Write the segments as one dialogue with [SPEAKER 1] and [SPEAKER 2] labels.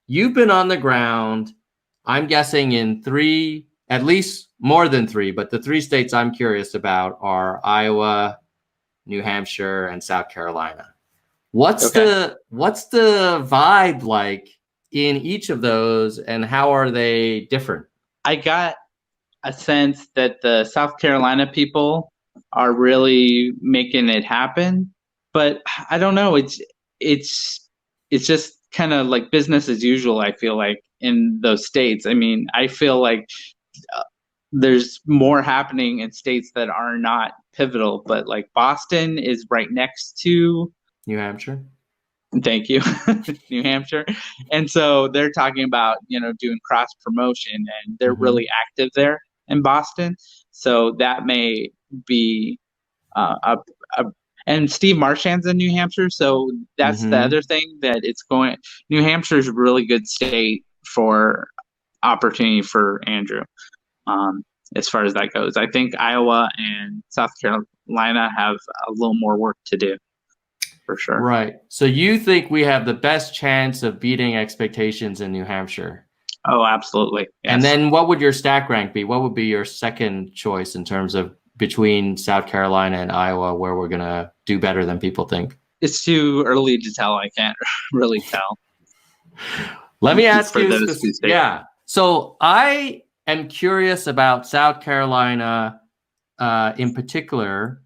[SPEAKER 1] you've been on the ground, I'm guessing in three, at least more than three, but the three states I'm curious about are Iowa, New Hampshire, and South Carolina. What's the vibe like in each of those, and how are they different?
[SPEAKER 2] I got a sense that the South Carolina people are really making it happen, but I don't know. It's just kind of like business as usual. I feel like in those states. I mean, I feel like there's more happening in states that are not pivotal, but like Boston is right next to
[SPEAKER 1] New Hampshire.
[SPEAKER 2] Thank you, New Hampshire. And so they're talking about, doing cross promotion, and they're really active there in Boston. So that may be and Steve Marchand's in New Hampshire. So that's the other thing that New Hampshire is a really good state for opportunity for Andrew. As far as that goes, I think Iowa and South Carolina have a little more work to do. For sure.
[SPEAKER 1] Right. So you think we have the best chance of beating expectations in New Hampshire?
[SPEAKER 2] Oh, absolutely. Yes.
[SPEAKER 1] And then what would your stack rank be? What would be your second choice in terms of between South Carolina and Iowa, where we're going to do better than people think?
[SPEAKER 2] It's too early to tell. I can't really tell.
[SPEAKER 1] Let me ask you. Yeah. So I am curious about South Carolina in particular,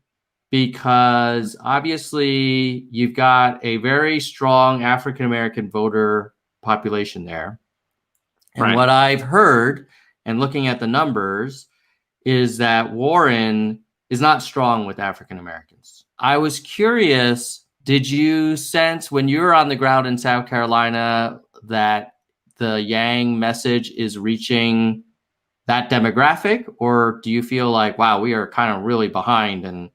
[SPEAKER 1] because obviously you've got a very strong African-American voter population there. And what I've heard and looking at the numbers is that Warren is not strong with African-Americans. I was curious, did you sense when you were on the ground in South Carolina that the Yang message is reaching that demographic? Or do you feel like, wow, we are kind of really behind, and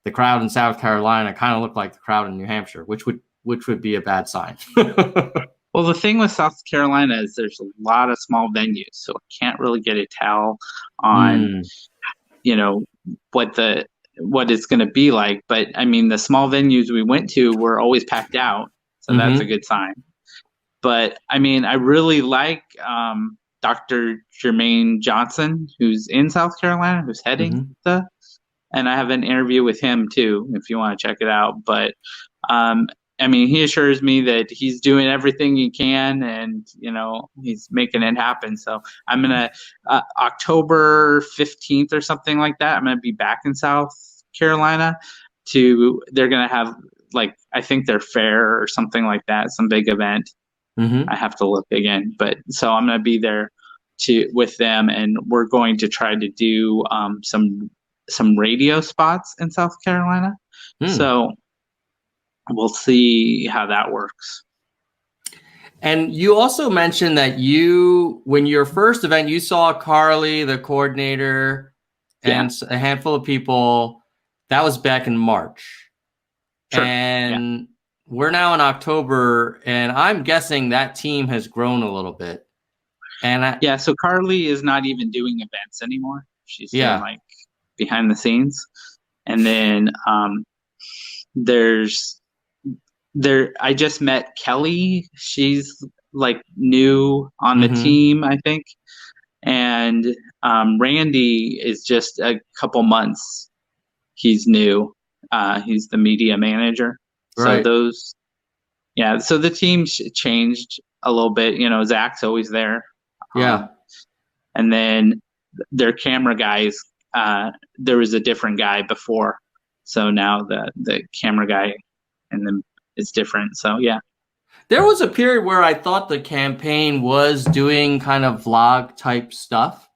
[SPEAKER 1] the crowd in South Carolina kind of looked like the crowd in New Hampshire, which would be a bad sign?
[SPEAKER 2] Well, the thing with South Carolina is there's a lot of small venues, so I can't really get a tell on, what it's going to be like. But I mean, the small venues we went to were always packed out, so that's a good sign. But I mean, I really like Dr. Jermaine Johnson, who's in South Carolina, who's heading and I have an interview with him too, if you want to check it out. But I mean, he assures me that he's doing everything he can, and he's making it happen. So I'm gonna October 15th or something like that. I'm gonna be back in South Carolina. They're gonna have, like, I think their fair or something like that, some big event. I have to look again, but so I'm gonna be there with them, and we're going to try to do some radio spots in South Carolina. So we'll see how that works.
[SPEAKER 1] And you also mentioned that when your first event, you saw Carly, the coordinator, and a handful of people. That was back in March.
[SPEAKER 2] Sure.
[SPEAKER 1] And we're now in October, and I'm guessing that team has grown a little bit. And
[SPEAKER 2] so Carly is not even doing events anymore. She's doing like behind the scenes. And then I just met Kelly. She's like new on the team, I think. And Randy is just a couple months. He's new. He's the media manager.
[SPEAKER 1] Right.
[SPEAKER 2] So so the team changed a little bit. Zach's always there. And then their camera guys, there was a different guy before. So now the camera guy and then it's different. So
[SPEAKER 1] there was a period where I thought the campaign was doing kind of vlog type stuff,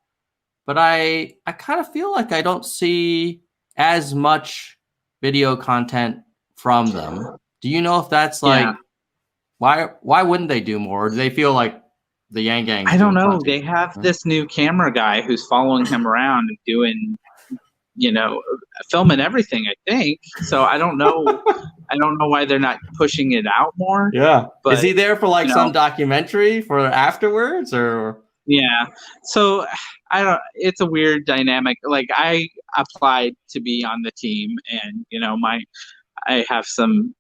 [SPEAKER 1] but I kind of feel like I don't see as much video content from them. Do you know if that's like why wouldn't they do more? Or do they feel like the Yang Gang?
[SPEAKER 2] I don't know. They have this new camera guy who's following him around and doing, filming everything, I think. So I don't know. I don't know why they're not pushing it out more.
[SPEAKER 1] Yeah. But, is he there for like some documentary for afterwards, or?
[SPEAKER 2] Yeah. So it's a weird dynamic. Like, I applied to be on the team, and, I have some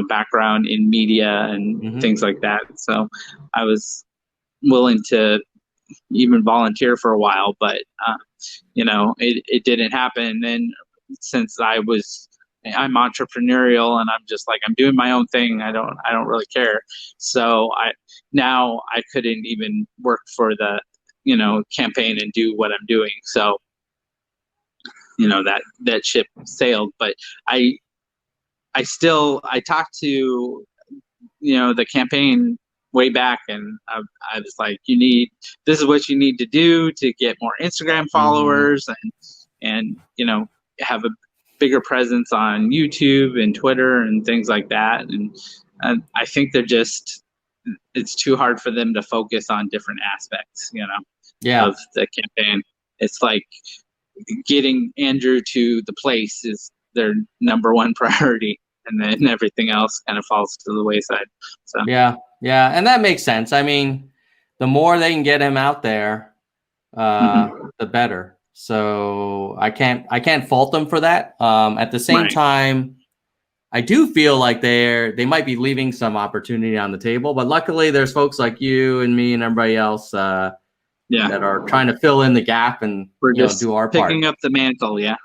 [SPEAKER 2] background in media and things like that. So I was willing to even volunteer for a while, but it didn't happen. And since I'm entrepreneurial and I'm just like, I'm doing my own thing. I don't really care. So I couldn't even work for the, campaign and do what I'm doing. So, that ship sailed, but I talked to, the campaign way back, and I was like, this is what you need to do to get more Instagram followers and have a bigger presence on YouTube and Twitter and things like that. And I think it's too hard for them to focus on different aspects, of the campaign. It's like getting Andrew to the place is their number one priority, and then everything else kind of falls to the wayside. So
[SPEAKER 1] yeah, and that makes sense. I mean, the more they can get him out there, the better. So I can't fault them for that. At the same time, I do feel like they might be leaving some opportunity on the table, but luckily there's folks like you and me and everybody else that are trying to fill in the gap and
[SPEAKER 2] we're just
[SPEAKER 1] do our part.
[SPEAKER 2] Picking up the mantle, yeah.